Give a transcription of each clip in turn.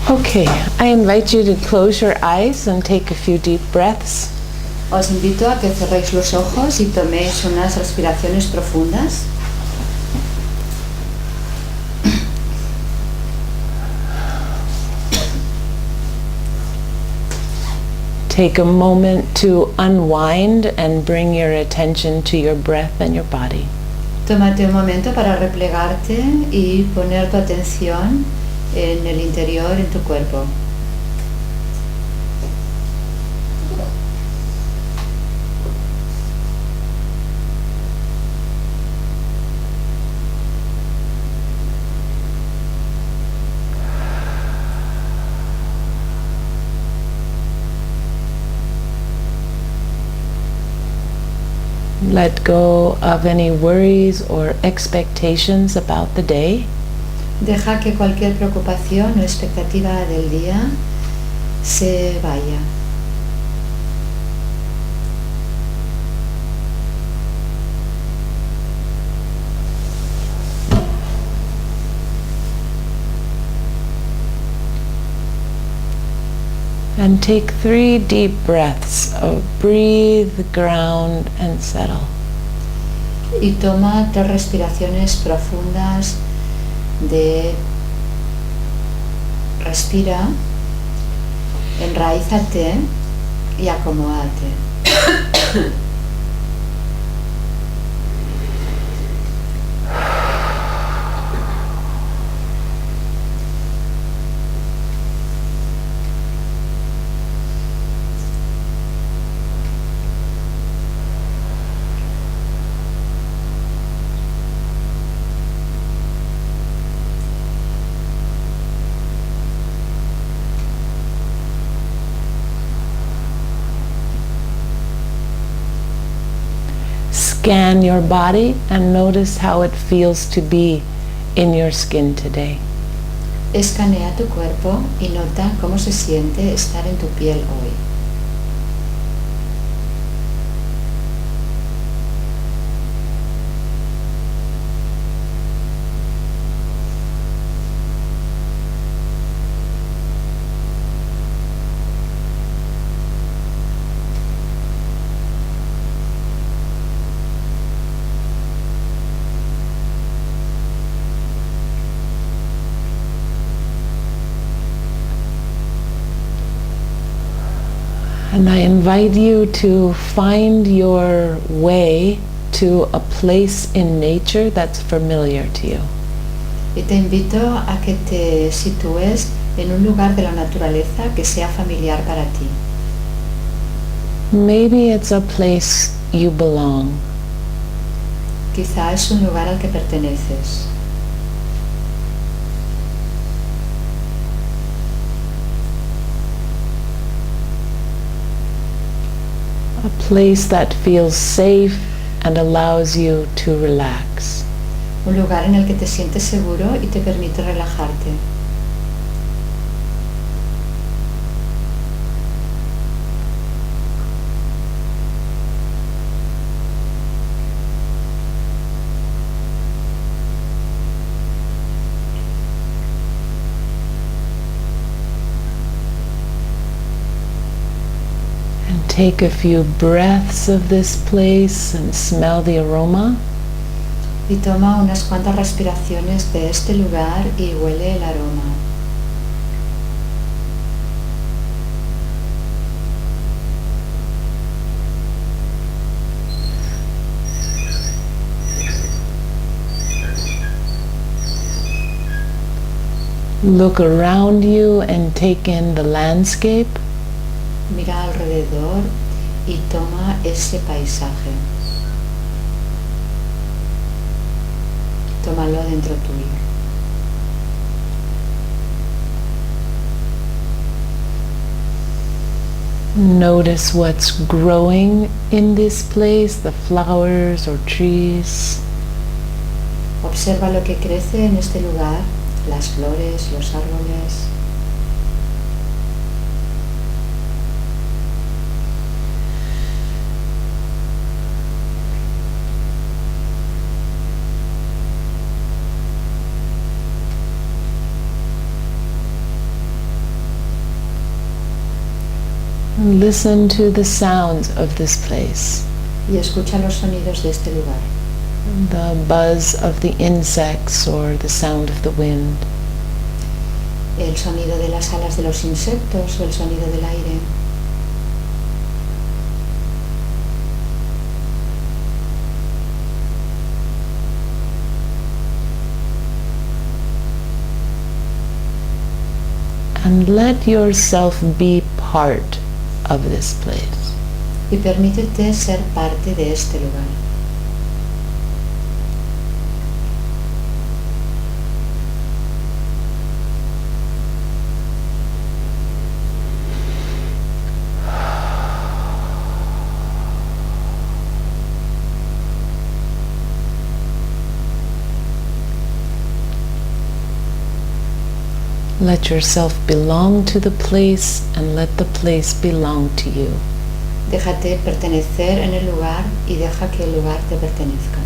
Okay, I invite you to close your eyes and take a few deep breaths. Os invito a que cerréis los ojos y toméis unas respiraciones profundas. Take a moment to unwind and bring your attention to your breath and your body. Tómate un momento para replegarte y poner tu atención en el interior, en tu cuerpo. Let go of any worries or expectations about the day. Deja que cualquier preocupación o expectativa del día se vaya. And take 3 deep breaths of breathe, ground, and settle. Y toma 3 respiraciones profundas de respira, enraízate y acomódate. Scan your body and notice how it feels to be in your skin today. Escanea tu cuerpo y nota cómo se siente estar en tu piel hoy. And I invite you to find your way to a place in nature that's familiar to you. Y te invito a que te sitúes en un lugar de la naturaleza que sea familiar para ti. Maybe it's a place you belong. Quizá es un lugar al que perteneces. A place that feels safe and allows you to relax. Un lugar en el que te sientes seguro y te permite relajarte. Take a few breaths of this place and smell the aroma. Y toma unas cuantas respiraciones de este lugar y huele el aroma. Look around you and take in the landscape. Mira alrededor y toma ese paisaje. Tómalo dentro tuyo. Notice what's growing in this place, the flowers or trees. Observa lo que crece en este lugar, las flores, los árboles. And listen to the sounds of this place. Y escucha los sonidos de este lugar. The buzz of the insects or the sound of the wind. El sonido de las alas de los insectos o el sonido del aire. And let yourself be part of this place. Y permítete ser parte de este lugar. Let yourself belong to the place and let the place belong to you. Déjate pertenecer en el lugar y deja que el lugar te pertenezca.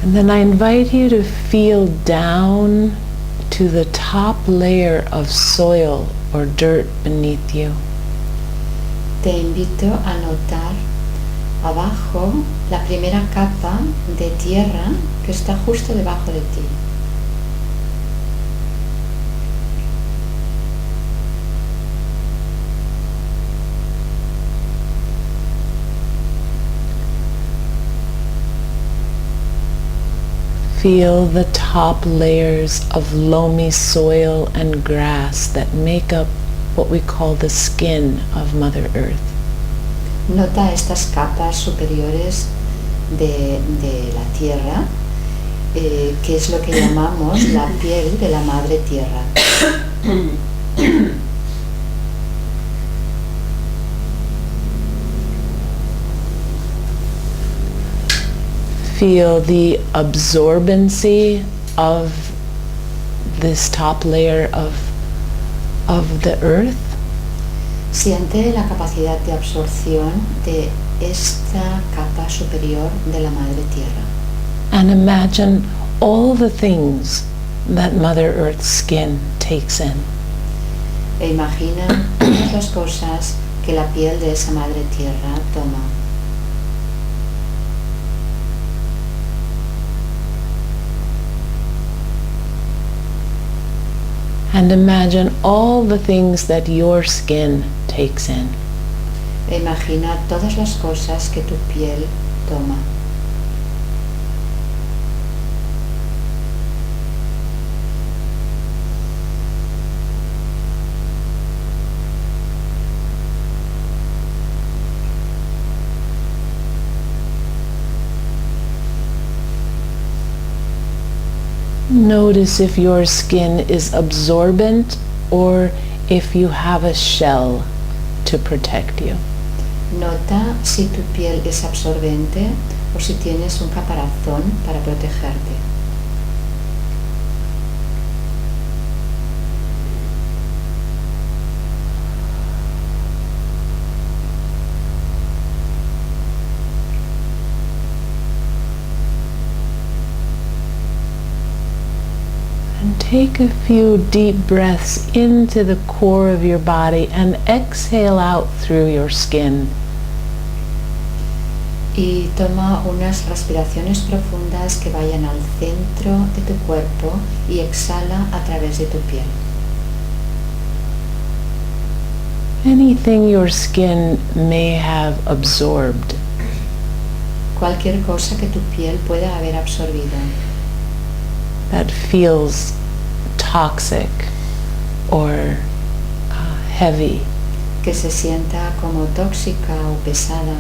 And then I invite you to feel down to the top layer of soil or dirt beneath you. Te invito a notar abajo la primera capa de tierra que está justo debajo de ti. Feel the top layers of loamy soil and grass that make up what we call the skin of Mother Earth. Nota estas capas superiores de la tierra, que es lo que llamamos la piel de la Madre Tierra. Feel the absorbency of this top layer of the earth. Siente la capacidad de absorción de esta capa superior de la Madre Tierra. And imagine all the things that Mother Earth's skin takes in. E imagina todas las cosas que la piel de esa Madre Tierra toma. And imagine all the things that your skin takes in. E imagina todas las cosas que tu piel toma. Notice if your skin is absorbent or if you have a shell to protect you. Nota si tu piel es absorbente o si tienes un caparazón para protegerte. And take a few deep breaths into the core of your body and exhale out through your skin. Y toma unas respiraciones profundas que vayan al centro de tu cuerpo y exhala a través de tu piel. Anything your skin may have absorbed. Cualquier cosa que tu piel pueda haber absorbido. That feels toxic or heavy. Que se sienta como tóxica o pesada.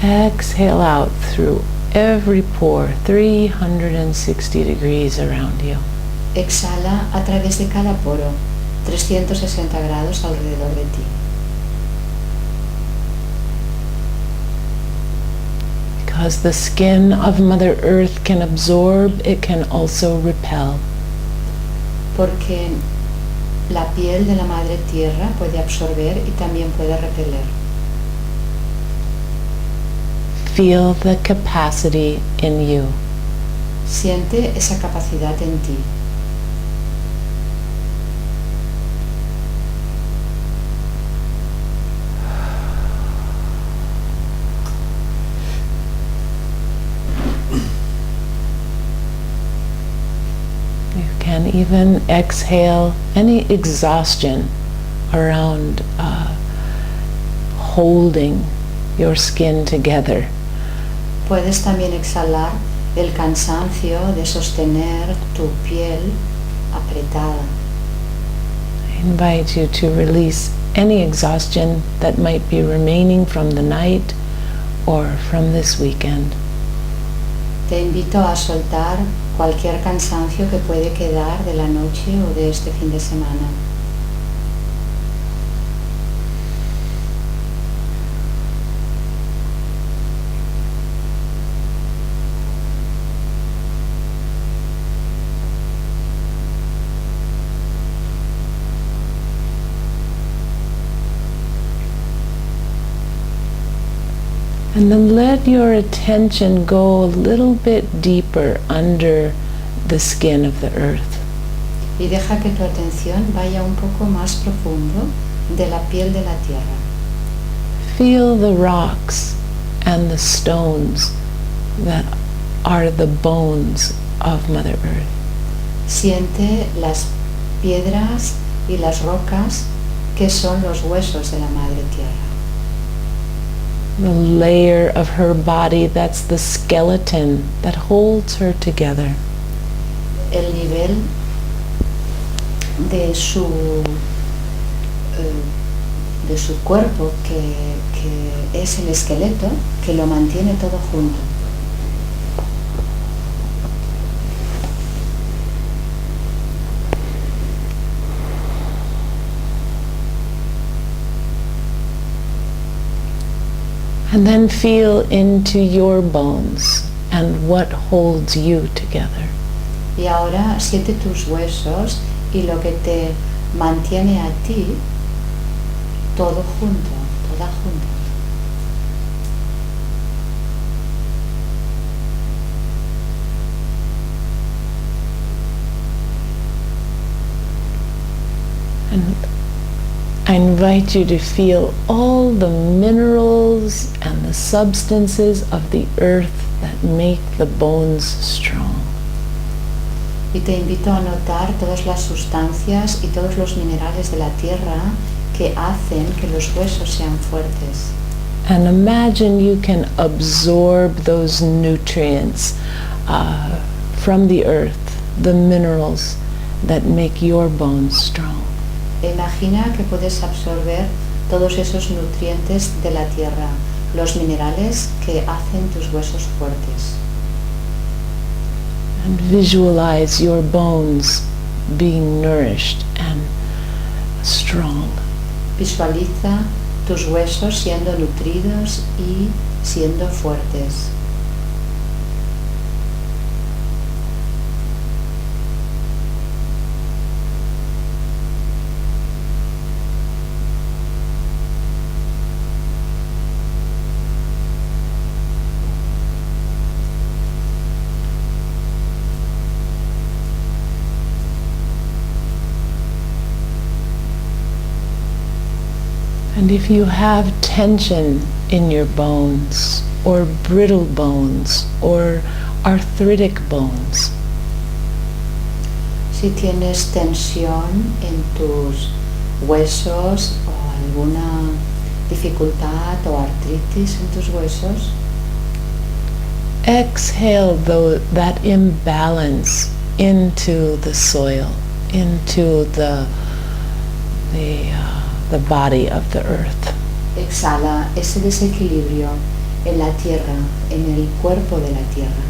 Exhale out through every pore, 360 degrees around you. Exhala a través de cada poro, 360 grados alrededor de ti. Because the skin of Mother Earth can absorb, it can also repel. Porque La piel de la Madre Tierra puede absorber y también puede repeler. Feel the capacity in you. Siente esa capacidad en ti. You can even exhale any exhaustion around holding your skin together. Puedes también exhalar el cansancio de sostener tu piel apretada. I invite you to release any exhaustion that might be remaining from the night or from this weekend. Te invito a soltar cualquier cansancio que puede quedar de la noche o de este fin de semana. And then let your attention go a little bit deeper under the skin of the earth. Y deja que tu atención vaya un poco más profundo de la piel de la tierra. Feel the rocks and the stones that are the bones of Mother Earth. Siente las piedras y las rocas que son los huesos de la Madre Tierra. The layer of her body that's the skeleton that holds her together. El nivel de su cuerpo que es el esqueleto que lo mantiene todo junto. And then feel into your bones and what holds you together. Y ahora siente tus huesos y lo que te mantiene a ti todo junto, toda junta. And I invite you to feel all the minerals and the substances of the earth that make the bones strong. Y te invito a notar todas las sustancias y todos los minerales de la tierra que hacen que los huesos sean fuertes. And imagine you can absorb those nutrients from the earth, the minerals that make your bones strong. Imagina que puedes absorber todos esos nutrientes de la tierra, los minerales que hacen tus huesos fuertes. And visualize your bones being nourished and strong. Visualiza tus huesos siendo nutridos y siendo fuertes. And if you have tension in your bones, or brittle bones, or arthritic bones, Si tienes tensión en tus huesos o alguna dificultad o artritis en tus huesos, exhale that imbalance into the soil, into the body of the earth. exhala ese desequilibrio en la tierra, en el cuerpo de la tierra.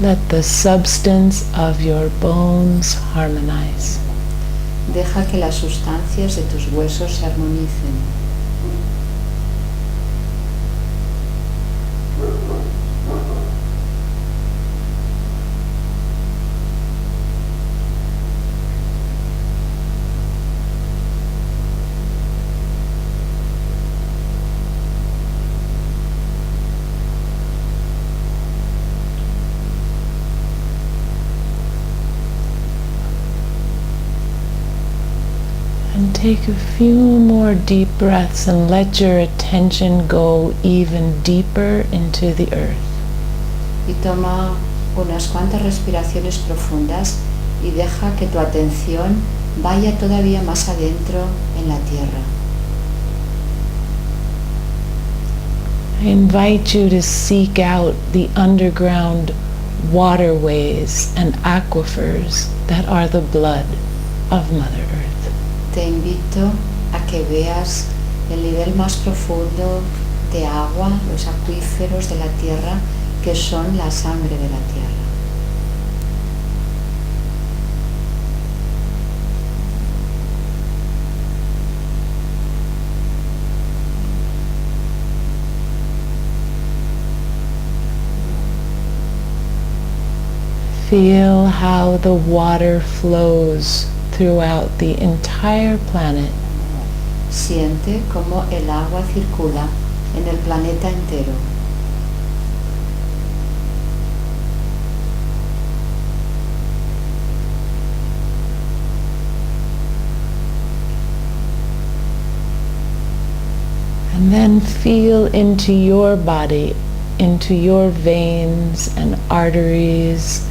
Let the substance of your bones harmonize. Deja que las sustancias de tus huesos se armonicen. And take a few more deep breaths and let your attention go even deeper into the earth. Y toma unas cuantas respiraciones profundas y deja que tu atención vaya todavía más adentro en la tierra. I invite you to seek out the underground waterways and aquifers that are the blood of Mother Earth. Te invito a que veas el nivel más profundo de agua, los acuíferos de la tierra, que son la sangre de la tierra. Feel how the water flows throughout the entire planet. Siente cómo el agua circula en el planeta entero. And then feel into your body, into your veins and arteries,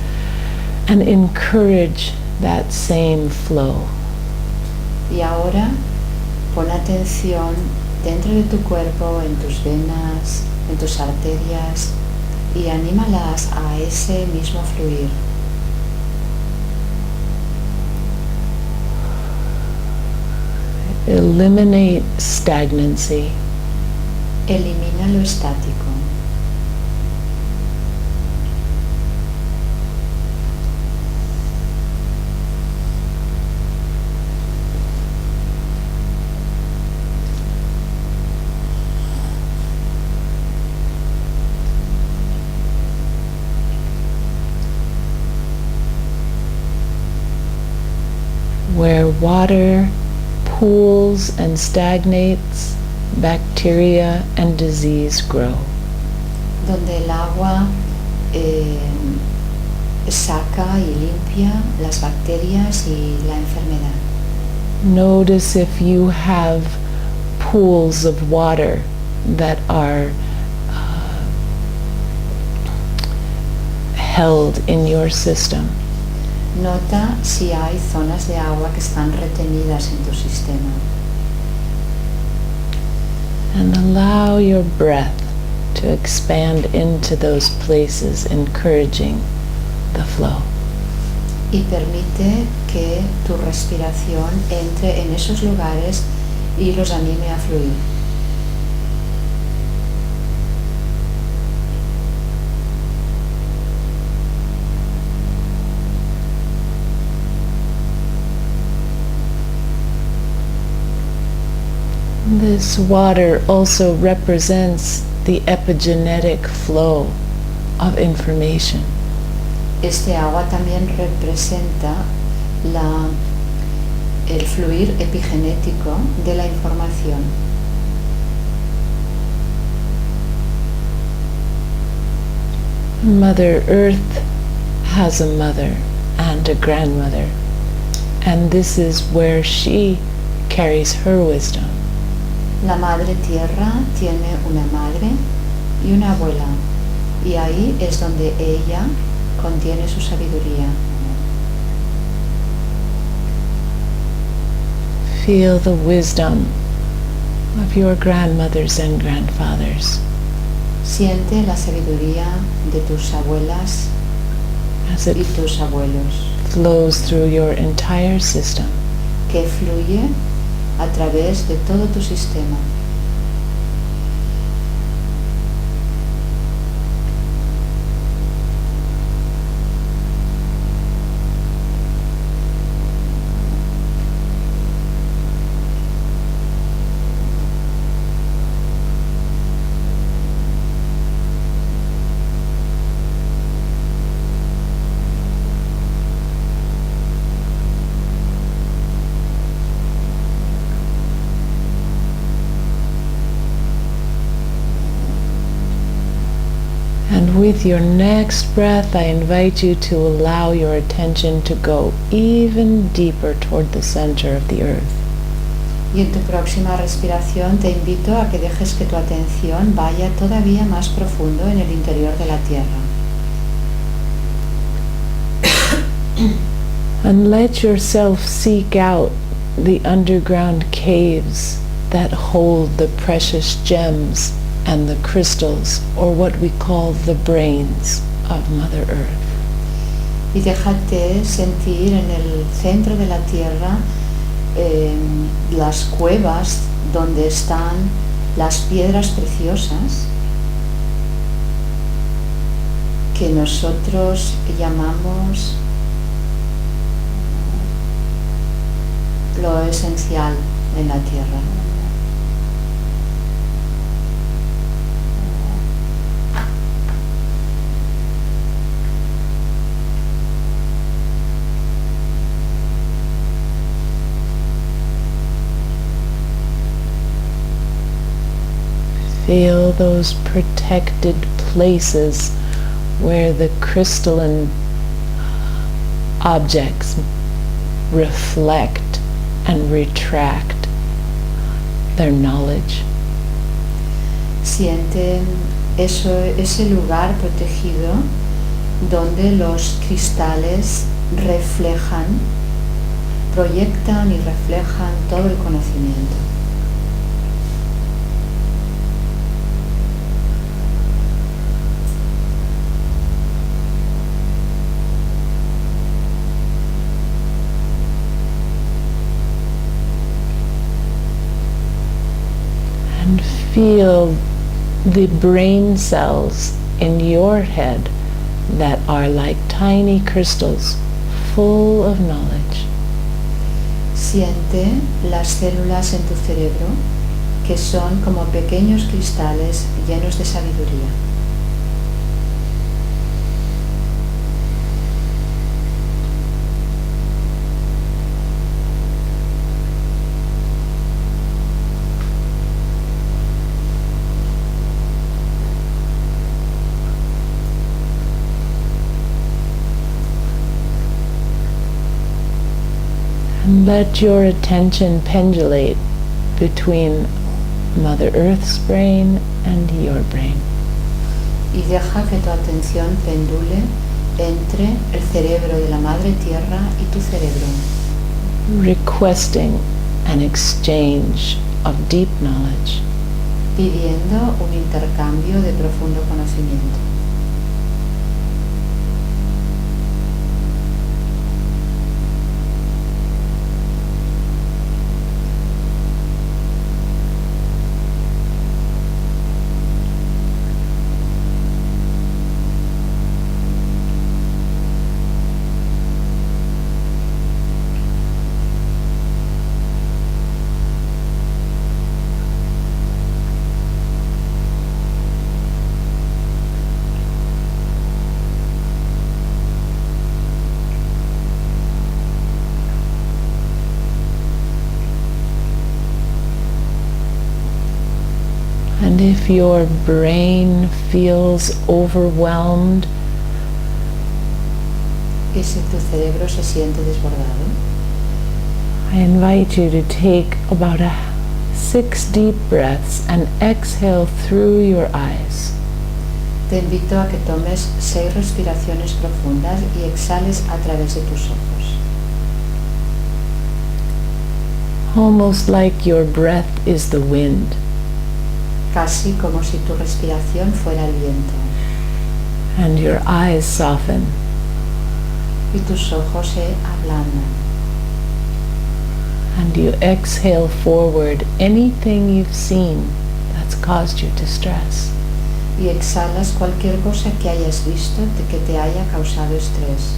and encourage that same flow. Y ahora pon atención dentro de tu cuerpo, en tus venas, en tus arterias, y anímalas a ese mismo fluir. Eliminate stagnancy. Elimina lo estático. Where water pools and stagnates, bacteria and disease grow. Donde el agua saca y limpia las bacterias y la enfermedad. Notice if you have pools of water that are held in your system. Nota si hay zonas de agua que están retenidas en tu sistema. And allow your breath to expand into those places, encouraging the flow. Y permite que tu respiración entre en esos lugares y los anime a fluir. This water also represents the epigenetic flow of information. Este agua también representa el fluir epigenético de la información. Mother Earth has a mother and a grandmother, and this is where she carries her wisdom. La Madre Tierra tiene una madre y una abuela, y ahí es donde ella contiene su sabiduría. Feel the wisdom of your grandmothers and grandfathers Siente la sabiduría de tus abuelas as it y tus abuelos, flows through your entire system. que fluye a través de todo tu sistema. with your next breath, I invite you to allow your attention to go even deeper toward the center of the earth. Y en tu próxima respiración te invito a que dejes que tu atención vaya todavía más profundo en el interior de la Tierra. And let yourself seek out the underground caves that hold the precious gems and the crystals, or what we call the brains of Mother Earth. Y déjate sentir en el centro de la Tierra las cuevas donde están las piedras preciosas que nosotros llamamos lo esencial en la Tierra. Feel those protected places where the crystalline objects reflect and retract their knowledge. Siente ese lugar protegido donde los cristales reflejan, proyectan y reflejan todo el conocimiento. And feel the brain cells in your head that are like tiny crystals full of knowledge. Siente las células en tu cerebro que son como pequeños cristales llenos de sabiduría. And let your attention pendulate between Mother Earth's brain and your brain. Y deja que tu atención pendule entre el cerebro de la Madre Tierra y tu cerebro, Requesting an exchange of deep knowledge. pidiendo un intercambio de profundo conocimiento. And if your brain feels overwhelmed, Y si tu cerebro se siente desbordado, I invite you to take about 6 deep breaths and exhale through your eyes. te invito a que tomes 6 respiraciones profundas y exhales a través de tus ojos. Almost like your breath is the wind, Casi como si tu respiración fuera el viento and your eyes soften. y tus ojos se ablandan. And you exhale forward anything you've seen that's caused you distress. Y exhalas cualquier cosa que hayas visto que te haya causado estrés.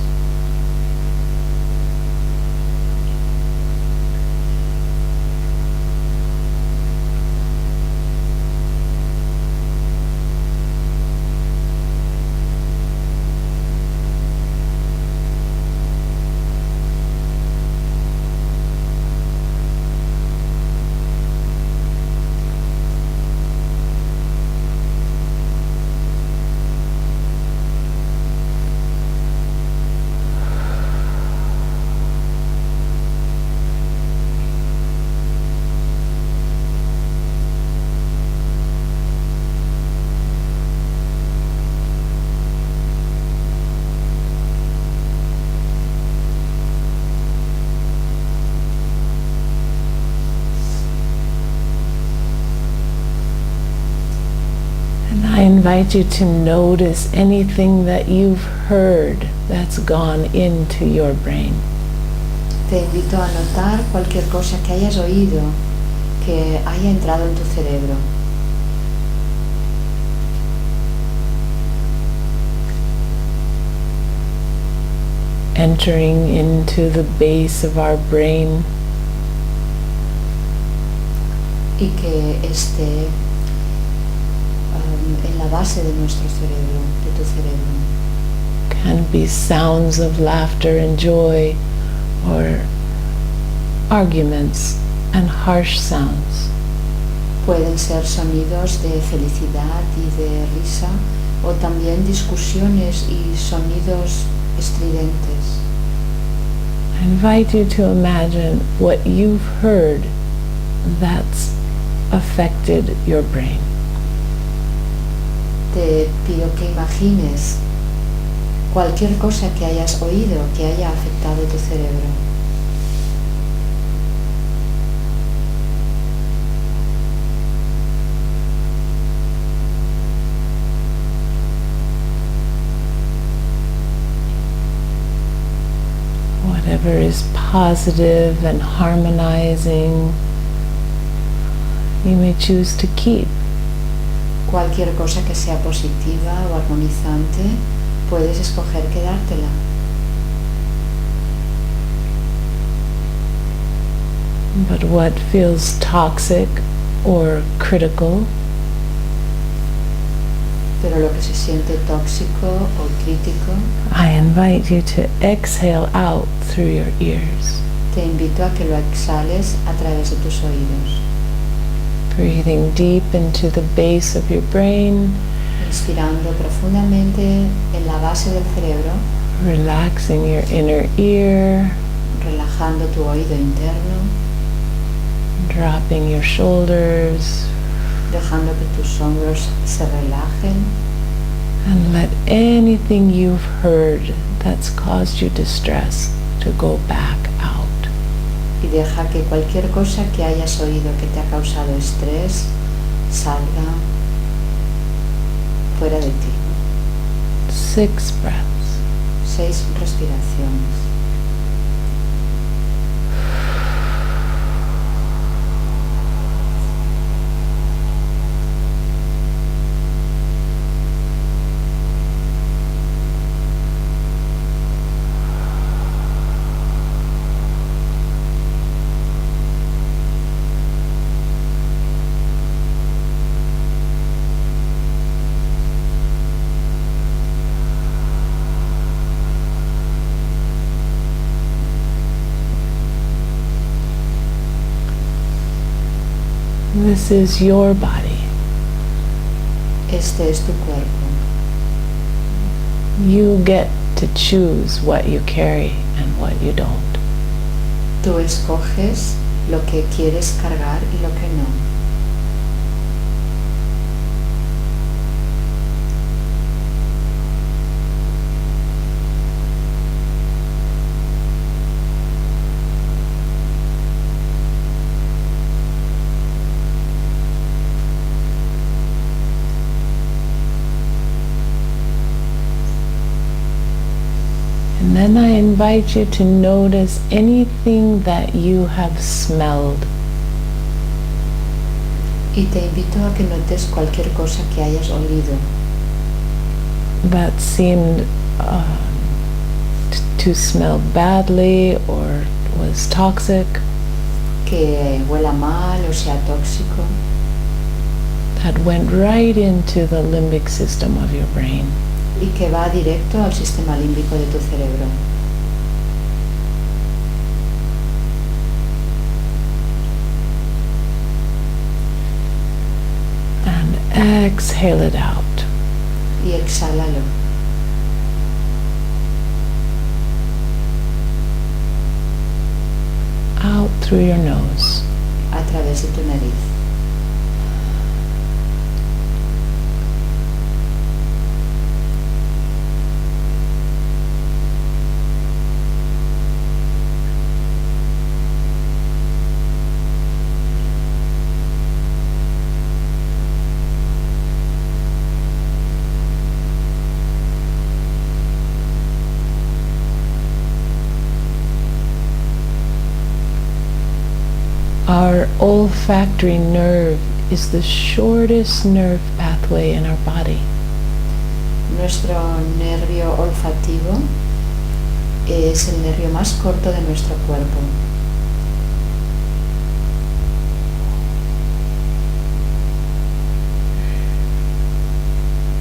invite you to notice anything that you've heard that's gone into your brain. Te invito a notar cualquier cosa que hayas oído que haya entrado en tu cerebro. Entering into the base of our brain. Y que esté en la base de nuestro cerebro, de tu cerebro. Can be sounds of laughter and joy, or arguments and harsh sounds. Pueden ser sonidos de felicidad y de risa, o también discusiones y sonidos estridentes. I invite you to imagine what you've heard that's affected your brain. Te pido que imagines cualquier cosa que hayas oído que haya afectado tu cerebro. Whatever is positive and harmonizing, you may choose to keep. Cualquier cosa que sea positiva o armonizante, puedes escoger quedártela. But what feels toxic or critical, Pero lo que se siente tóxico o crítico, I invite you to exhale out through your ears, te invito a que lo exhales a través de tus oídos. breathing deep into the base of your brain, Inspirando profundamente en la base del cerebro, relaxing your inner ear, relajando tu oído interno, dropping your shoulders, dejando que tus hombros se relajen and let anything you've heard that's caused you distress to go back out. y deja que cualquier cosa que hayas oído que te ha causado estrés salga fuera de ti. 6 breaths. 6 respiraciones. This is your body. Este es tu cuerpo. You get to choose what you carry and what you don't. Tú escoges lo que quieres cargar y lo que no. And then I invite you to notice anything that you have smelled. Y te invito a que notes cualquier cosa que hayas olido That seemed to smell badly or was toxic, que huela mal o sea tóxico, that went right into the limbic system of your brain. y que va directo al sistema límbico de tu cerebro. And exhale it out. Y exhálalo. Out through your nose. A través de tu nariz. olfactory nerve is the shortest nerve pathway in our body. Nuestro nervio olfativo es el nervio más corto de nuestro cuerpo.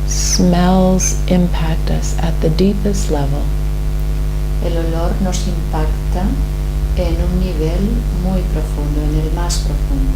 Smells impact us at the deepest level. El olor nos impacta en un nivel muy profundo, en el más profundo.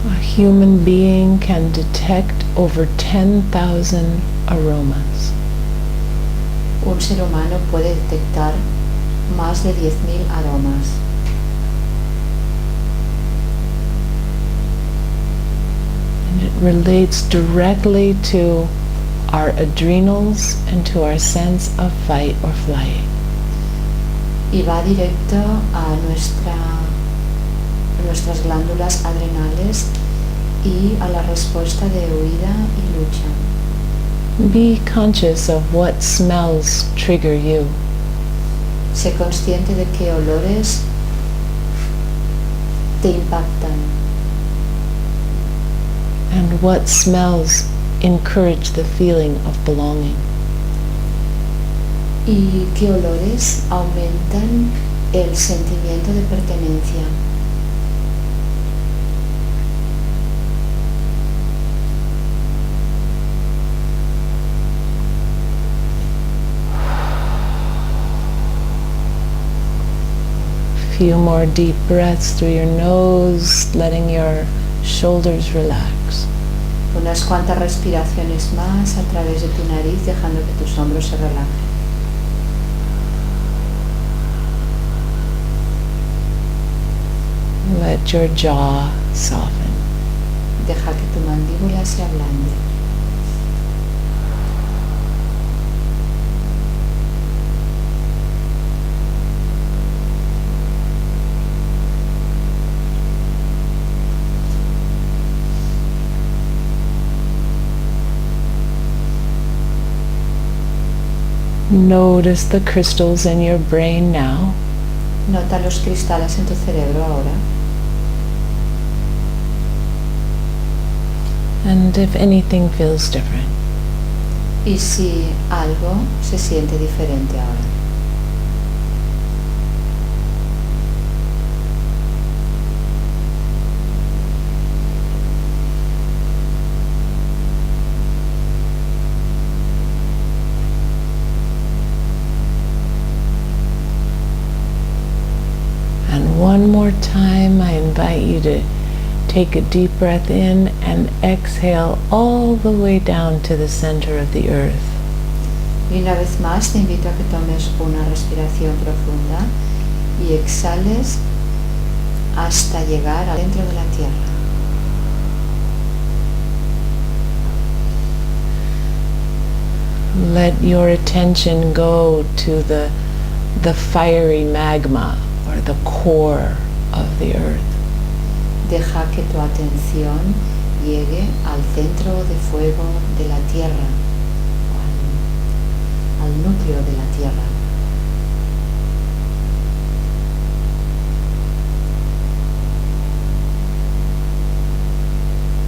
A human being can detect over 10,000 aromas. Un ser humano puede detectar más de 10.000 aromas. And it relates directly to our adrenals and to our sense of fight or flight. Y va directo a nuestras glándulas adrenales y a la respuesta de huida y lucha. Be conscious of what smells trigger you. Sé consciente de qué olores te impactan And what smells encourage the feeling of belonging. y qué olores aumentan el sentimiento de pertenencia. Few more deep breaths through your nose, letting your shoulders relax. Unas cuantas respiraciones más a través de tu nariz, dejando que tus hombros se relajen. Let your jaw soften. Deja que tu mandíbula se ablande. Notice the crystals in your brain now. Nota los cristales en tu cerebro ahora. And if anything feels different, Y si algo se siente diferente ahora. and one more time, I invite you to take a deep breath in and exhale all the way down to the center of the earth. Y una vez más te invito a que tomes una respiración profunda y exhales hasta llegar al centro de la Tierra. Let your attention go to the fiery magma or the core of the earth. Deja que tu atención llegue al centro de fuego de la Tierra, al núcleo de la Tierra.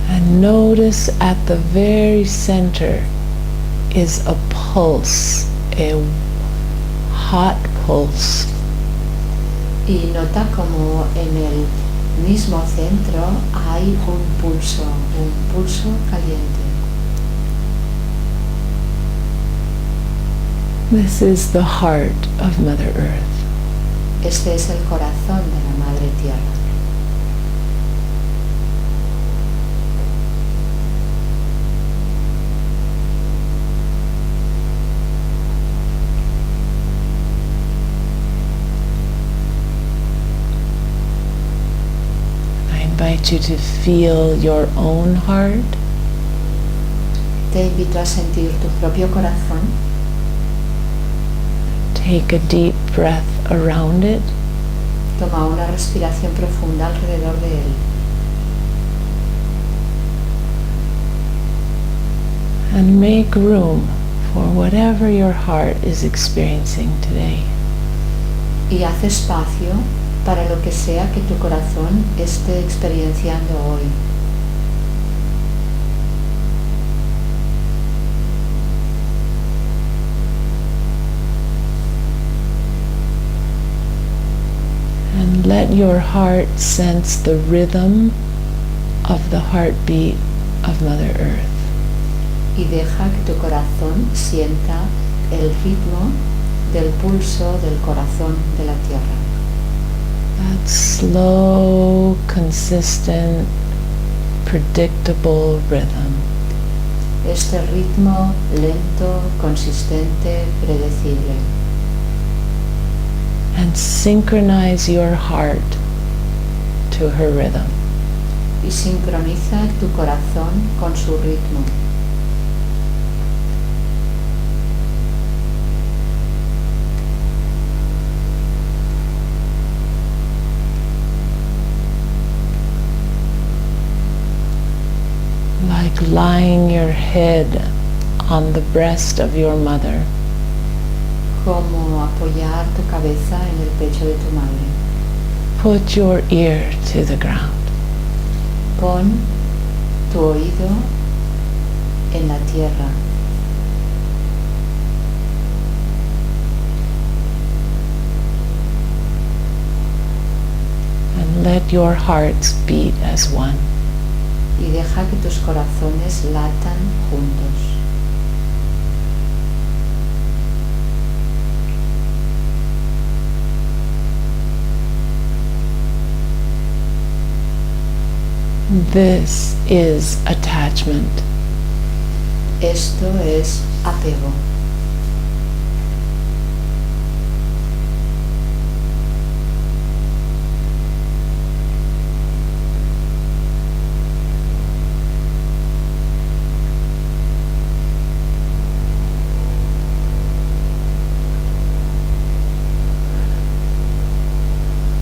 And notice at the very center is a pulse, a hot pulse. Y nota como en el mismo centro hay un pulso caliente. This is the heart of Mother Earth. Este es el corazón de la Madre Tierra. invite you to feel your own heart. Te invito a sentir tu propio corazón. Take a deep breath around it. Toma una respiración profunda alrededor de él. And make room for whatever your heart is experiencing today. Y haz espacio para lo que sea que tu corazón esté experienciando hoy. And let your heart sense the rhythm of the heartbeat of Mother Earth. Y deja que tu corazón sienta el ritmo del pulso del corazón de la Tierra. That slow, consistent, predictable rhythm. Este ritmo lento, consistente, predecible. And synchronize your heart to her rhythm. Y sincroniza tu corazón con su ritmo. Like lying your head on the breast of your mother. Como apoyar tu cabeza en el pecho de tu madre. Put your ear to the ground. Pon tu oído en la tierra. And let your hearts beat as one. Y deja que tus corazones latan juntos. This is attachment. Esto es apego.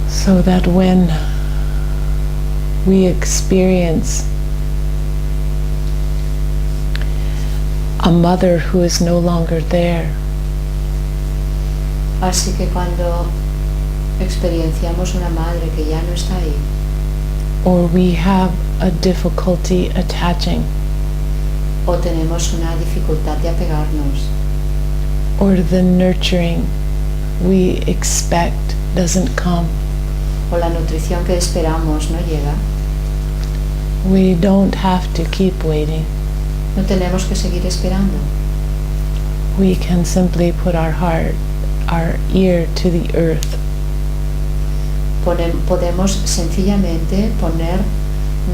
So that when we experience a mother who is no longer there, Así que cuando experienciamos una madre que ya no está ahí, or we have a difficulty attaching, o tenemos una dificultad de apegarnos, or the nurturing we expect doesn't come, o la nutrición que esperamos no llega, we don't have to keep waiting. no tenemos que seguir esperando. We can simply put our ear to the earth. Podemos sencillamente poner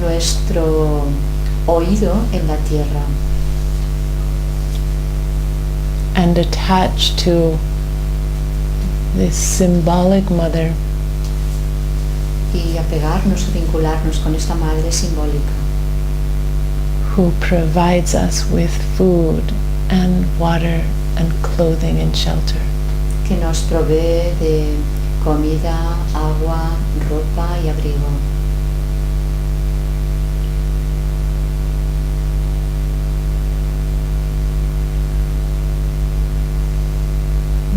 nuestro oído en la tierra And attach to this symbolic mother y apegarnos o vincularnos con esta madre simbólica who provides us with food and water and clothing and shelter. que nos provee de comida, agua, ropa y abrigo.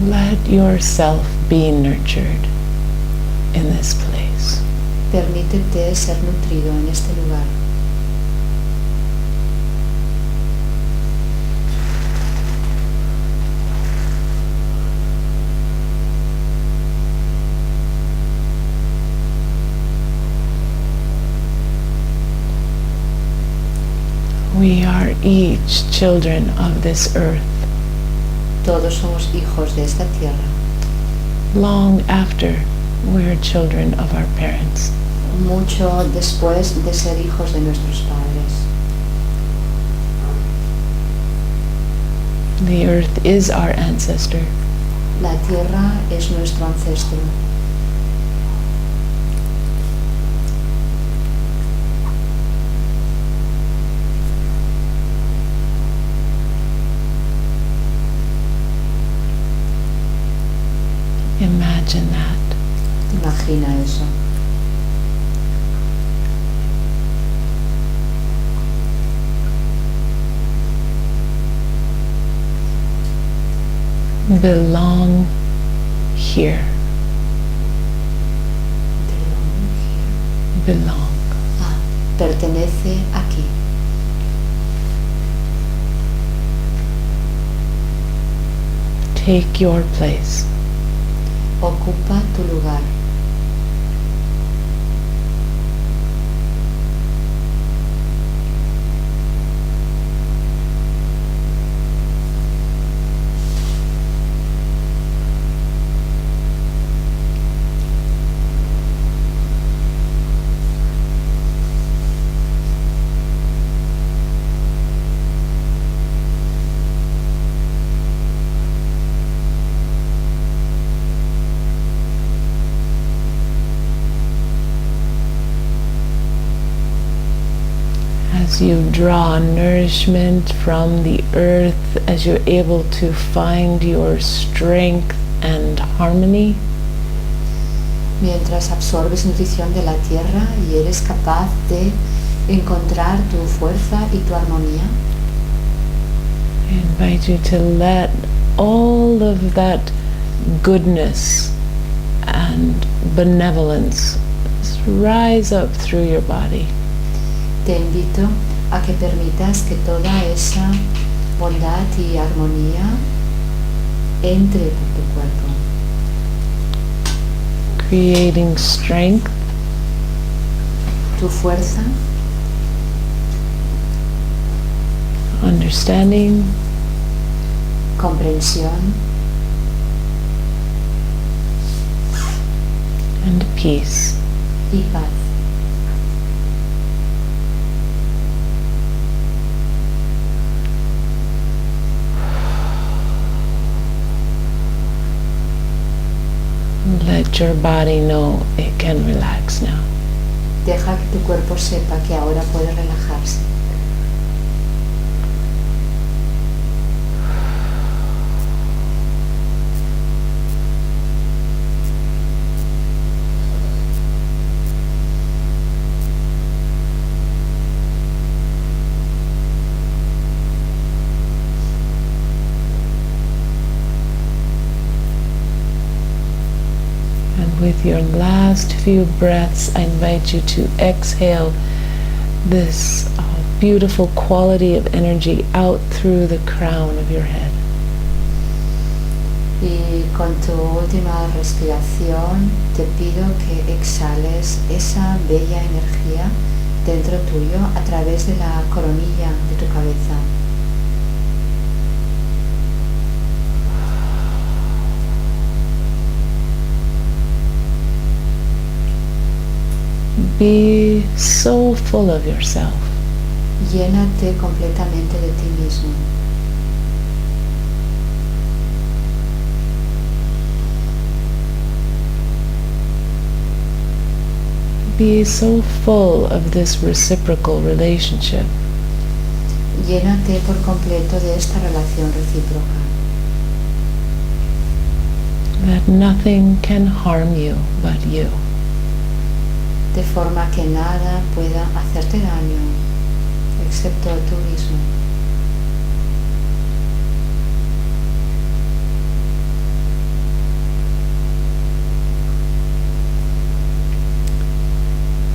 Let yourself be nurtured in this place. Permítete ser nutrido en este lugar. We are each children of this earth. Todos somos hijos de esta tierra. Long after we're children of our parents. Mucho después de ser hijos de nuestros padres. The earth is our ancestor. La tierra es nuestro ancestro. Imagine that. Imagina eso. Belong here. Belong. Ah, pertenece aquí. Take your place. Ocupa tu lugar. As you draw nourishment from the earth, as you're able to find your strength and harmony, Mientras absorbes nutrición de la tierra y eres capaz de encontrar tu fuerza y tu armonía, I invite you to let all of that goodness and benevolence rise up through your body. te invito a que permitas que toda esa bondad y armonía entre por tu cuerpo, Creating strength, tu fuerza, understanding, comprensión and peace. y paz. Let your body know it can relax now. Deja que tu cuerpo sepa que ahora puede relajarse. With your last few breaths, I invite you to exhale this beautiful quality of energy out through the crown of your head. Y con tu última respiración te pido que exhales esa bella energía dentro tuyo a través de la coronilla de tu cabeza. Be so full of yourself. Llénate completamente de ti mismo. Be so full of this reciprocal relationship. Llénate por completo de esta relación recíproca. That nothing can harm you but you. De forma que nada pueda hacerte daño, excepto tú mismo.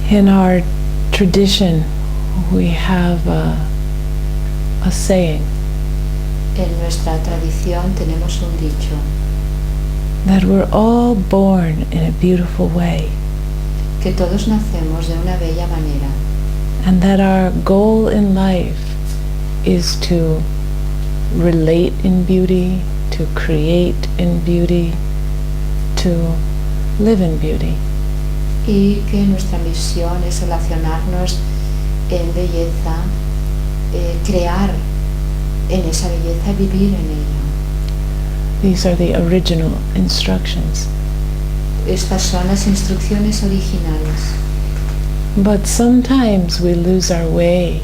In our tradition, we have a saying En nuestra tradición tenemos un dicho, that we're all born in a beautiful way, que todos nacemos de una bella manera, and that our goal in life is to relate in beauty, to create in beauty, to live in beauty. y que nuestra misión es relacionarnos en belleza, crear en esa belleza y vivir en ella. These are the original instructions. Estas son las instrucciones originales, But sometimes we lose our way,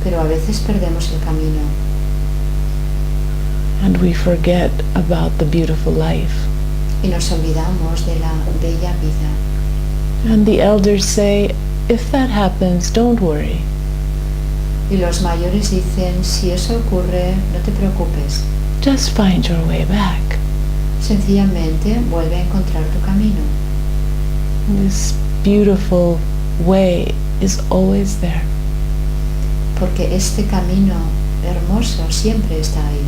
pero a veces perdemos el camino and we forget about the beautiful life. y nos olvidamos de la bella vida. And the elders say, if that happens, don't worry. Y los mayores dicen, si eso ocurre, no te preocupes. Just find your way back. Sencillamente vuelve a encontrar tu camino. This beautiful way is always there. Porque este camino hermoso siempre está ahí.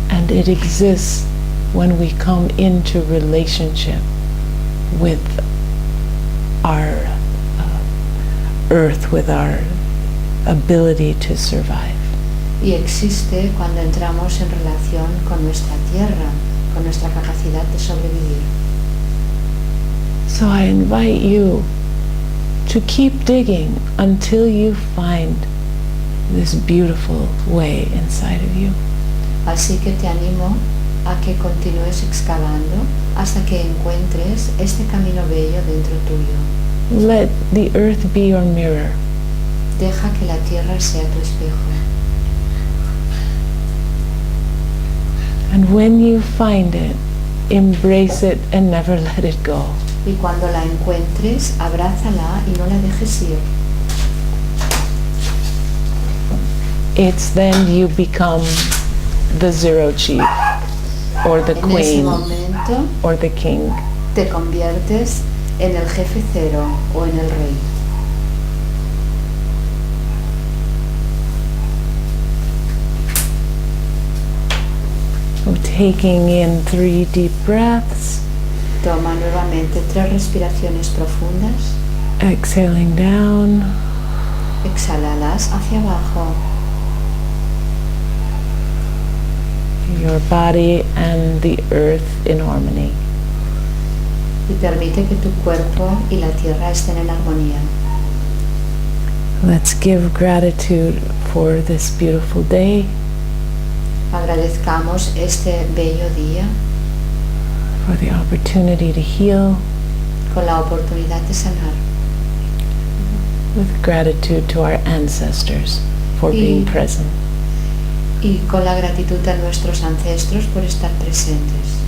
And it exists when we come into relationship with our earth, with our ability to survive. Y existe cuando entramos en relación con nuestra tierra, con nuestra capacidad de sobrevivir. So I invite you to keep digging until you find this beautiful way inside of you. Así que te animo a que continúes excavando hasta que encuentres este camino bello dentro tuyo. Let the earth be your mirror. Deja que la tierra sea tu espejo. And when you find it, embrace it and never let it go. Y cuando la encuentres, abrázala y no la dejes ir. It's then you become the zero chief, or the En ese queen, momento or the king. te conviertes en el jefe cero o en el rey. So taking in 3 deep breaths, Toma nuevamente 3 respiraciones profundas. exhaling down, Exhálalas hacia abajo. your body and the earth in harmony. Y permite que tu cuerpo y la tierra estén en armonía. Let's give gratitude for this beautiful day, Agradezcamos este bello día for the opportunity to heal, con la oportunidad de sanar. with gratitude to our ancestors for being present. Y con la gratitud a nuestros ancestros por estar presentes.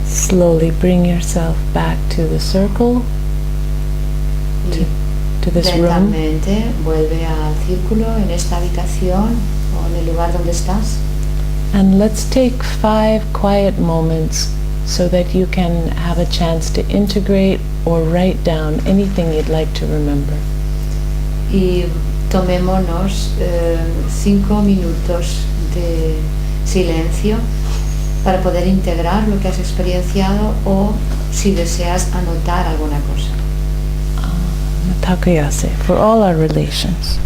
Slowly bring yourself back to the circle, Y to this room, lentamente vuelve al círculo en esta habitación o en el lugar donde estás. and let's take 5 quiet moments so that you can have a chance to integrate or write down anything you'd like to remember. Y tomémonos 5 minutos de silencio para poder integrar lo que has experienciado o si deseas anotar alguna cosa. Takayase, for all our relations.